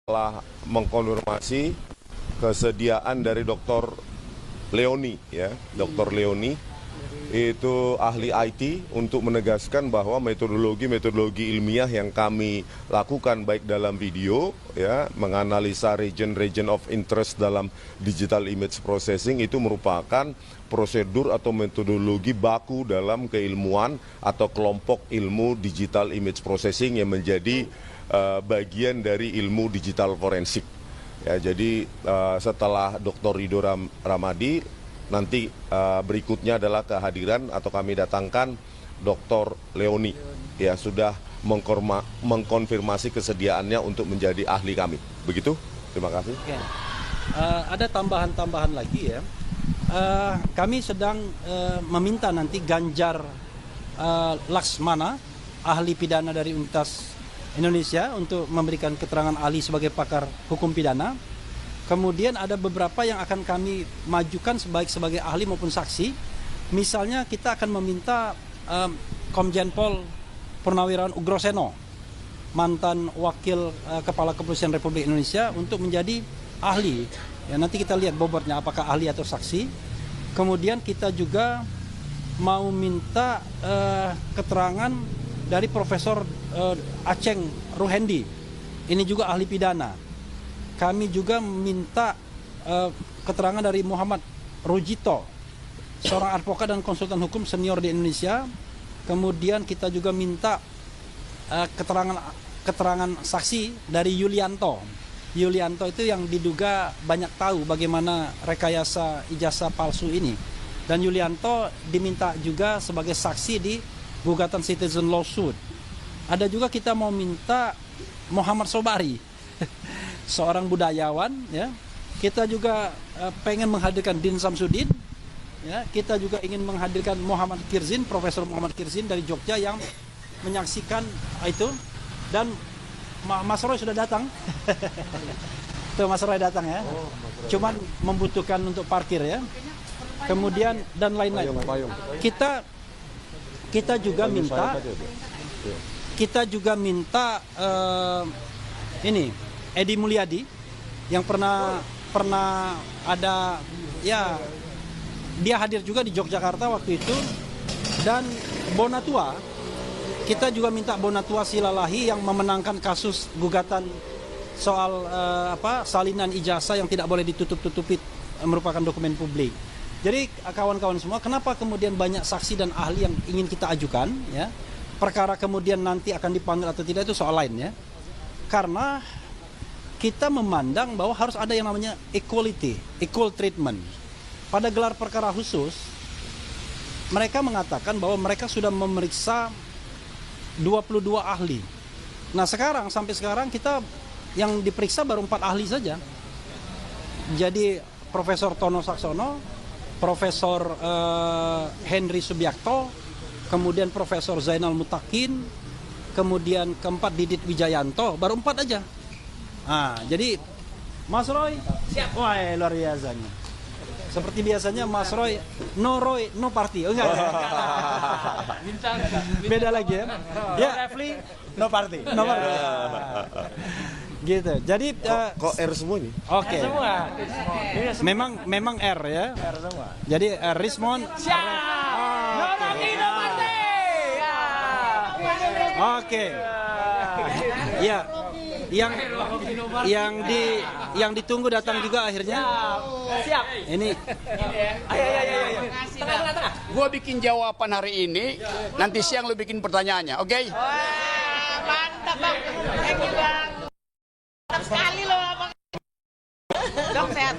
telah mengkonfirmasi kesediaan dari Dr. Leoni, ya, Dr. Leoni itu ahli IT untuk menegaskan bahwa metodologi ilmiah yang kami lakukan baik dalam video, ya, menganalisa region of interest dalam digital image processing itu merupakan prosedur atau metodologi baku dalam keilmuan atau kelompok ilmu digital image processing yang menjadi bagian dari ilmu digital forensik. Ya, jadi setelah Dr. Ridho Ramadi, nanti berikutnya adalah kehadiran atau kami datangkan Dr. Leoni. Ya, sudah mengkonfirmasi kesediaannya untuk menjadi ahli kami. Begitu? Terima kasih. Oke. Ada tambahan-tambahan lagi ya. Kami sedang meminta nanti Ganjar Laksmana, ahli pidana dari Universitas Indonesia, untuk memberikan keterangan ahli sebagai pakar hukum pidana. Kemudian ada beberapa yang akan kami majukan sebagai ahli maupun saksi. Misalnya kita akan meminta Komjen Pol Purnawirawan Ugroseno, mantan wakil Kepala Kepolisian Republik Indonesia, untuk menjadi ahli. Ya, nanti kita lihat bobotnya apakah ahli atau saksi. Kemudian kita juga mau minta keterangan dari Profesor Aceng Ruhendi. Ini juga ahli pidana. Kami juga minta keterangan dari Muhammad Rujito, seorang advokat dan konsultan hukum senior di Indonesia. Kemudian kita juga minta keterangan saksi dari Yulianto. Yulianto itu yang diduga banyak tahu bagaimana rekayasa ijazah palsu ini. Dan Yulianto diminta juga sebagai saksi di gugatan citizen lawsuit. Ada juga kita mau minta Muhammad Sobari, seorang budayawan, ya. Kita juga pengen menghadirkan Din Samsudin, ya. Kita juga ingin menghadirkan Muhammad Kirzin, Profesor Muhammad Kirzin dari Jogja yang menyaksikan itu. Dan Mas Roy sudah datang. Tuh Mas Roy datang ya. Cuman membutuhkan untuk parkir ya. Kemudian dan lain-lain. Kita juga minta ini Edi Mulyadi yang pernah ada, ya, dia hadir juga di Yogyakarta waktu itu. Dan Bonatua, kita juga minta Bonatua Silalahi yang memenangkan kasus gugatan soal salinan ijazah yang tidak boleh ditutup-tutupi, merupakan dokumen publik. Jadi kawan-kawan semua, kenapa kemudian banyak saksi dan ahli yang ingin kita ajukan, ya? Perkara kemudian nanti akan dipanggil atau tidak itu soal lain, ya. Karena kita memandang bahwa harus ada yang namanya equality, equal treatment. Pada gelar perkara khusus, mereka mengatakan bahwa mereka sudah memeriksa 22 ahli. Nah, sampai sekarang kita yang diperiksa baru 4 ahli saja. Jadi Profesor Tono Saksono, Profesor Henry Subiakto, kemudian Profesor Zainal Mutakin, kemudian keempat Didit Wijayanto, baru 4 aja. Nah, jadi Mas Roy siap. Wah, luar biasa. Seperti biasanya Mas Roy, no Roy, no party. Oh, enggak. Beda lagi ya. Ya, Refli, no party. No party. Gitu. Jadi kok R semua ini? Oke. Semua. Memang R ya. R semua. Jadi Rismon. Siap. No lagi no party. Oke. Ya. Yang ditunggu datang juga akhirnya. Siap. Ini. Ayo. Tengah. Gua bikin jawaban hari ini, nanti siang lu bikin pertanyaannya, oke? Mantap bang, thank you bang. Mantap sekali loh bang. Dok sehat.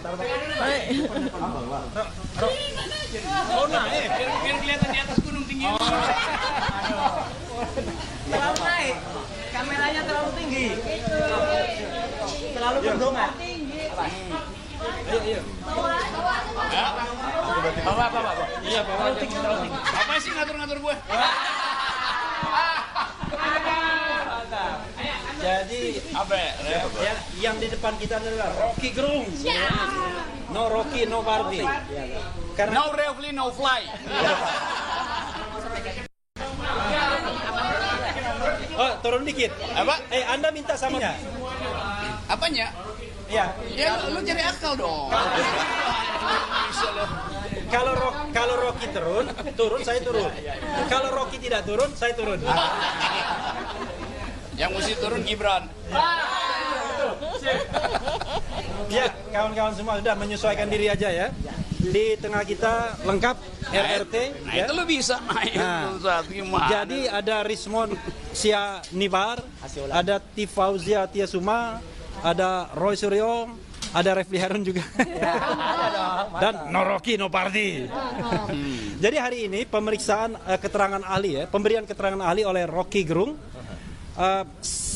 Biar kelihatan di atas gunung tinggi. Terlalu naik, kameranya terlalu tinggi. Terlalu berdonga. Ayo. Bawa. Iya, bawa aja. Apa sih ngatur-ngatur gue? Jadi Apa? yang di depan kita adalah Rocky Gerung. No Rocky, no party. Karena No refly, no fly. oh, turun dikit. Apa? Anda minta sama Apanya? Ya, Ya lu cari akal dong. kalau Rocky turun saya turun. Kalau Rocky tidak turun, saya turun. Yang mesti turun Gibran. Ya, kawan-kawan semua sudah menyesuaikan diri aja ya. Di tengah kita lengkap RRT. Nah ya. itu lu bisa main Nah, saat gimana? Jadi ada Rismon Sianibar, ada Tifauzia Tiasuma, ada Roy Suryo, ada Refli Harun juga. Dan Noroki Nopardi. Jadi hari ini pemeriksaan keterangan ahli ya, pemberian keterangan ahli oleh Rocky Gerung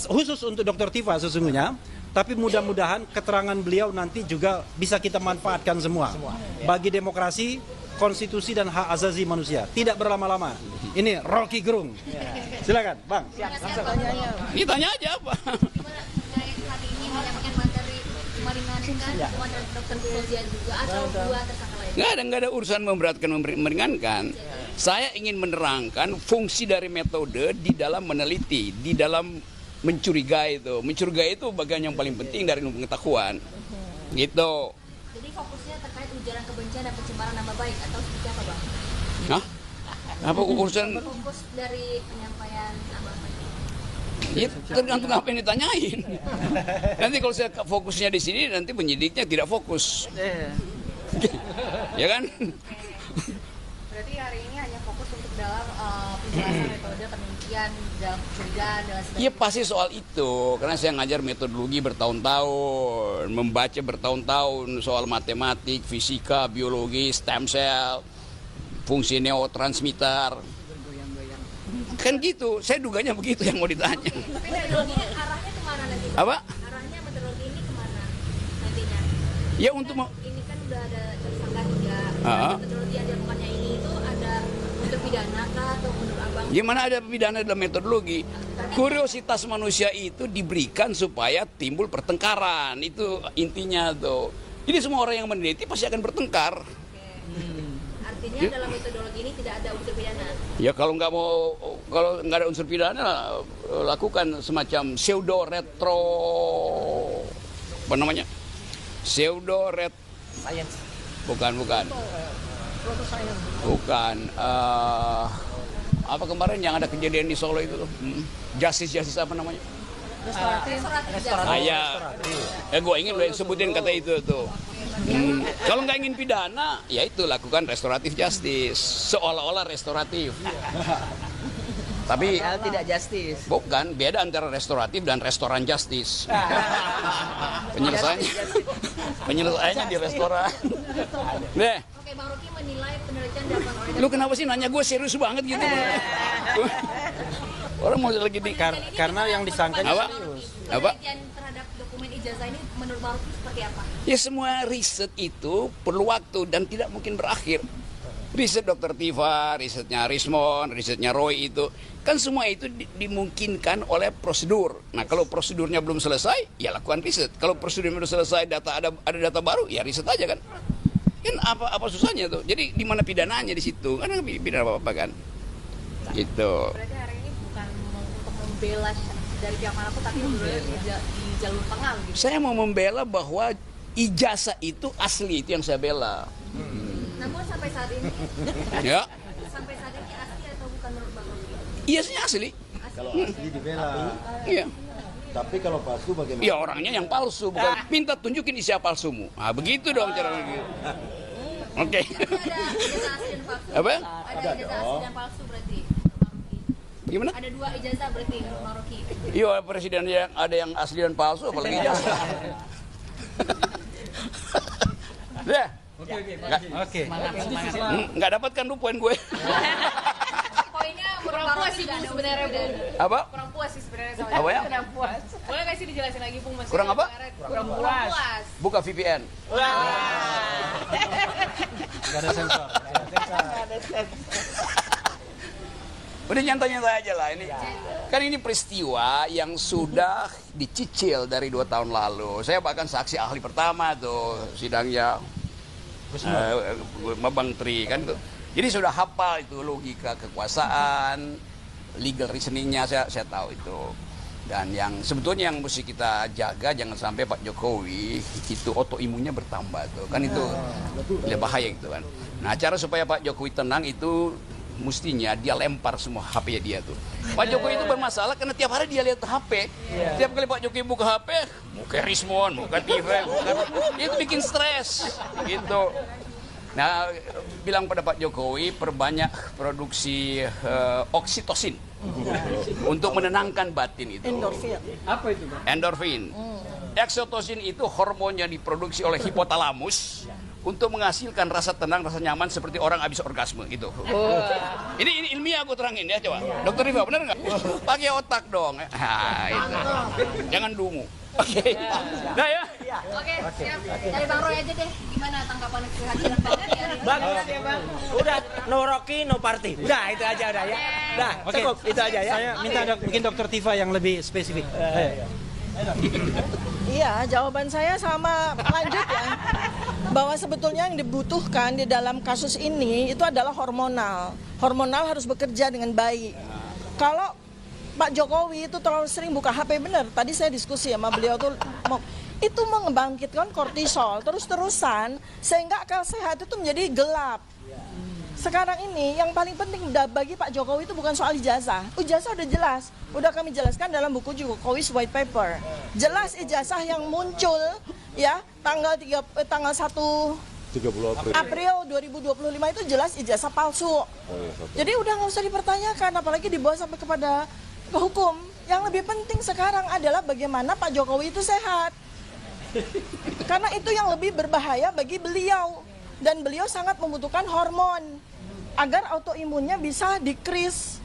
khusus untuk Dr. Tifa sesungguhnya. Tapi mudah-mudahan keterangan beliau nanti juga bisa kita manfaatkan semua. Bagi demokrasi, konstitusi dan hak asasi manusia. Tidak berlama-lama. Ini Rocky Gerung. Silakan, Bang. Ini tanya aja apa? Hari ini menyampaikan materi meringankan semua dari dokter Fauzia juga atau dua tersangka lain? Nggak ada urusan memberatkan meringankan. Saya ingin menerangkan fungsi dari metode di dalam meneliti, di dalam mencurigai itu. Mencurigai itu bagian yang paling penting dari ilmu pengetahuan. Gitu. Jadi fokusnya terkait ujaran kebencian dan pencemaran nama baik atau seperti apa, Bang? Hah? Apa urusan? Fokus dari penyampaian apa? Ya, tergantung apa yang ditanyain. Nanti kalau saya fokusnya di sini, nanti penyidiknya tidak fokus. Ya kan? Berarti hari ini hanya fokus untuk dalam penjelasan metode penelitian dalam pencegahan dan sebagainya. Ya pasti soal itu, karena saya ngajar metodologi bertahun-tahun, membaca bertahun-tahun soal matematik, fisika, biologi, stem cell, fungsi neurotransmitter. Kan gitu, saya duganya begitu yang mau ditanya. Tapi metodologinya arahnya kemana nanti? Apa? Arahnya metodologi ini kemana nantinya? Ya untuk Ini kan udah ada tersangka juga. Metodologi yang dilakukannya ini itu ada unsur pidana kah atau menurut abang? gimana ada pidana dalam metodologi? Kuriositas manusia itu diberikan supaya timbul pertengkaran, itu intinya tuh. Jadi semua orang yang meneliti pasti akan bertengkar. Artinya dalam metodologi ini tidak ada unsur pidana. Ya kalau nggak ada unsur pidana, lakukan semacam pseudo retro, apa namanya? Pseudo ret, bukan. Apa kemarin yang ada kejadian di Solo itu tuh? Justice apa namanya? Gue ingin sebutin kata itu tuh. Kalau nggak ingin pidana, ya itu lakukan restoratif justice, seolah-olah restoratif. Tapi tidak justice. bukan, beda antara restoratif dan restoran justice. Penyelesaiannya di restoran. Deh. Oke, Bang Rocky menilai penelitian dilakukan oleh Lu kenapa sih nanya gue serius banget gitu? Orang mau lagi di Karena yang disangkanya Apa? serius. penelitian terhadap dokumen ijazah ini menurut Bang Rocky seperti apa? Ya semua riset itu perlu waktu dan tidak mungkin berakhir. Riset Dr. Tifa, risetnya Rismon, risetnya Roy itu kan semua itu dimungkinkan oleh prosedur. Nah kalau prosedurnya belum selesai, ya lakukan riset. Kalau prosedurnya belum selesai, ada data baru, ya riset aja kan. Kan apa susahnya tuh? Jadi di mana pidananya di situ? Kan nggak pidana apa kan? Gitu. Berarti hari ini bukan untuk membela dari pihak manapun, tapi membela di jalur tengah gitu. Saya mau membela bahwa ijazah itu asli, itu yang saya bela. Namun sampai saat ini, Ya, sampai saat ini asli atau bukan menurut Bang Rocky? ijazahnya asli. Kalau asli dibela, Iya. tapi kalau palsu bagaimana? Ya orangnya yang palsu, bukan minta tunjukin isi palsumu. Ah begitu dong cara begitu. Oke. Ada ijazah asli dan palsu. Apa? Ada ijazah asli dan palsu berarti. Bang Rocky. Gimana? Ada dua ijazah berarti Bang Rocky. Iya presiden yang ada yang asli dan palsu, apalagi ijazah. Deh. Oke. Nggak dapatkan lu poin gue. Poinnya kurang puas sih Bung sebenarnya Bung. Apa? Kurang puas sih sebenarnya soalnya. Apa ya? Kurang puas. Boleh nggak sih dijelasin lagi Bung? Maksudnya Kurang apa? Kurang puas. Buka VPN. Gak ada sensor. Udah nyantai-nyantai aja lah ini. Kan ini peristiwa yang sudah dicicil dari 2 tahun lalu. Saya bahkan saksi ahli pertama tuh sidangnya Bang Tri kan tuh. Jadi sudah hafal itu logika kekuasaan, legal reasoningnya saya tahu itu. Dan yang sebetulnya yang mesti kita jaga jangan sampai Pak Jokowi itu autoimunnya bertambah tuh. Kan itu lebih bahaya gitu kan. Nah, cara supaya Pak Jokowi tenang itu mestinya dia lempar semua HP dia tuh. Pak Jokowi itu bermasalah karena tiap hari dia lihat HP. Tiap kali Pak Jokowi buka HP, buka Rismon, buka TV, itu bikin stres gitu. Nah, bilang pada Pak Jokowi perbanyak produksi oksitosin untuk menenangkan batin itu. Endorfin. Apa itu, Bang? Endorfin. Oksitosin itu hormon yang diproduksi oleh hipotalamus untuk menghasilkan rasa tenang, rasa nyaman seperti orang habis orgasme gitu. Ini ilmiah aku terangin ya, coba. Dokter Riva, benar nggak? Pakai otak dong. Nah, itu. Jangan dungu. Oke. Nah ya. Oke, siap. Dari Bang Roy aja deh, gimana tanggapan kehadiran Bang Roy hari ini? Bagus ya bang. Udah no Rocky no party. Udah itu aja udah ya. Udah Oke, cukup itu aja ya. Saya minta mungkin Dokter Tifa yang lebih spesifik. Ayo. Iya, jawaban saya sama lanjut ya. Bahwa sebetulnya yang dibutuhkan di dalam kasus ini itu adalah hormonal. Hormonal harus bekerja dengan baik. Kalau Pak Jokowi itu terlalu sering buka HP, benar. Tadi saya diskusi sama beliau tuh itu membangkitkan kortisol terus-terusan sehingga akal sehat itu menjadi gelap. Sekarang ini yang paling penting bagi Pak Jokowi itu bukan soal ijazah. Ijazah udah jelas, udah kami jelaskan dalam buku Jokowi's White Paper. Jelas ijazah yang muncul ya tanggal 1 30 April. April 2025 itu jelas ijazah palsu. Jadi udah nggak usah dipertanyakan, apalagi dibawa sampai kepada ke hukum. Yang lebih penting sekarang adalah bagaimana Pak Jokowi itu sehat. Karena itu yang lebih berbahaya bagi beliau. Dan beliau sangat membutuhkan hormon agar autoimunnya bisa decrease.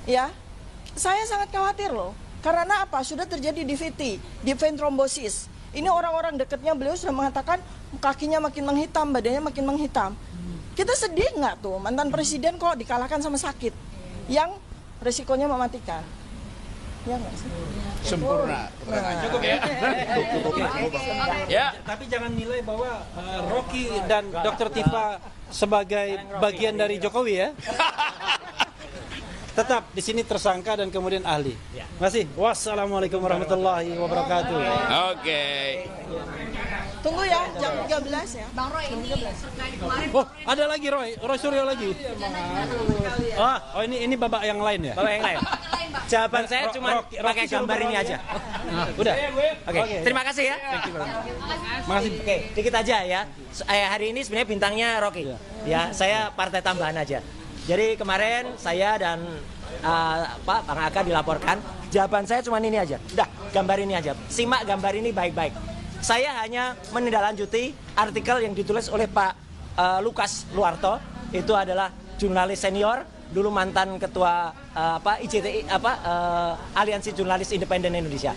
Ya, saya sangat khawatir loh. Karena apa? Sudah terjadi DVT, deep vein thrombosis. Ini orang-orang dekatnya beliau sudah mengatakan kakinya makin menghitam, badannya makin menghitam. Kita sedih nggak tuh mantan presiden kok dikalahkan sama sakit yang resikonya mematikan? Ya nggak sih? Sempurna. Cukup ya. Ya. Tapi jangan nilai bahwa Rocky dan Dokter Tifa sebagai bagian dari Jokowi ya. Tetap di sini tersangka dan kemudian ahli. Terima kasih. Wassalamualaikum warahmatullahi wabarakatuh. Oke. Tunggu ya, jam 13 ya. Bang Roy ini terkait kemarin Oh, ada lagi Roy Suryo lagi. Oh, ini babak yang lain ya. Bapak yang lain. Jawaban saya cuma pakai gambar ini aja. Udah. Oke, terima kasih ya. Makasih. Oke, dikit aja ya. Hari ini sebenarnya bintangnya Rocky. Ya, saya partai tambahan aja. Jadi kemarin saya dan Bang Aka dilaporkan. Jawaban saya cuma ini aja. Udah, gambar ini aja. Simak gambar ini baik-baik. Saya hanya menindaklanjuti artikel yang ditulis oleh Pak Lukas Luarto. Itu adalah jurnalis senior, dulu mantan ketua IJTI Aliansi Jurnalis Independen Indonesia.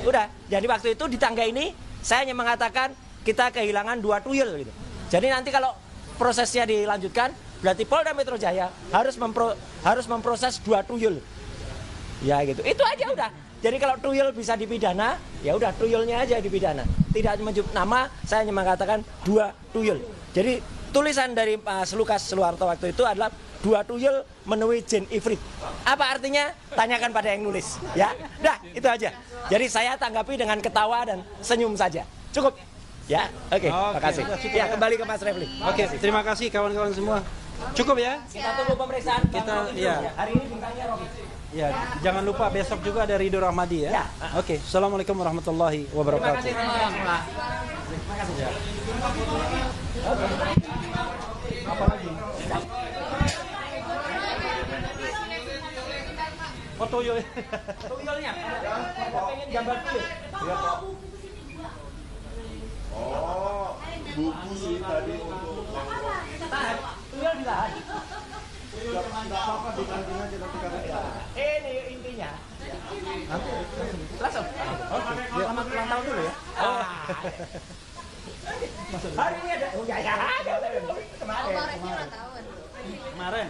Udah, jadi waktu itu di tangga ini saya hanya mengatakan kita kehilangan 2 tuyul gitu. Jadi nanti kalau prosesnya dilanjutkan, berarti Polda Metro Jaya harus memproses 2 tuyul. Ya gitu. Itu aja udah. Jadi kalau tuyul bisa dipidana, ya udah tuyulnya aja dipidana. Tidak menyebut nama, saya hanya mengatakan 2 tuyul. Jadi tulisan dari Mas Lukas Luarto waktu itu adalah 2 tuyul menemui jin ifrit. Apa artinya? Tanyakan pada yang nulis. Ya, dah itu aja. Jadi saya tanggapi dengan ketawa dan senyum saja. Cukup. Ya, oke. Makasih. Ya, kembali ke Mas Refli. Oke, terima kasih kawan-kawan semua. Cukup ya. Kita tunggu pemeriksaan. Hari ini bintangnya Rocky. Ya, jangan lupa besok juga ada Ridho Rahmadi ya. Oke, assalamualaikum warahmatullahi wabarakatuh. Terima kasih. Apa lagi? Oh, tuyul. Tuyulnya. Pengen gambar tuyul. Oh, buku sih tadi untuk Tuyul di lahan. Ini intinya. Langsung. Selamat ulang tahun dulu ya. Hari ini ada. Oh ya ada. Kemarin. Kemarin.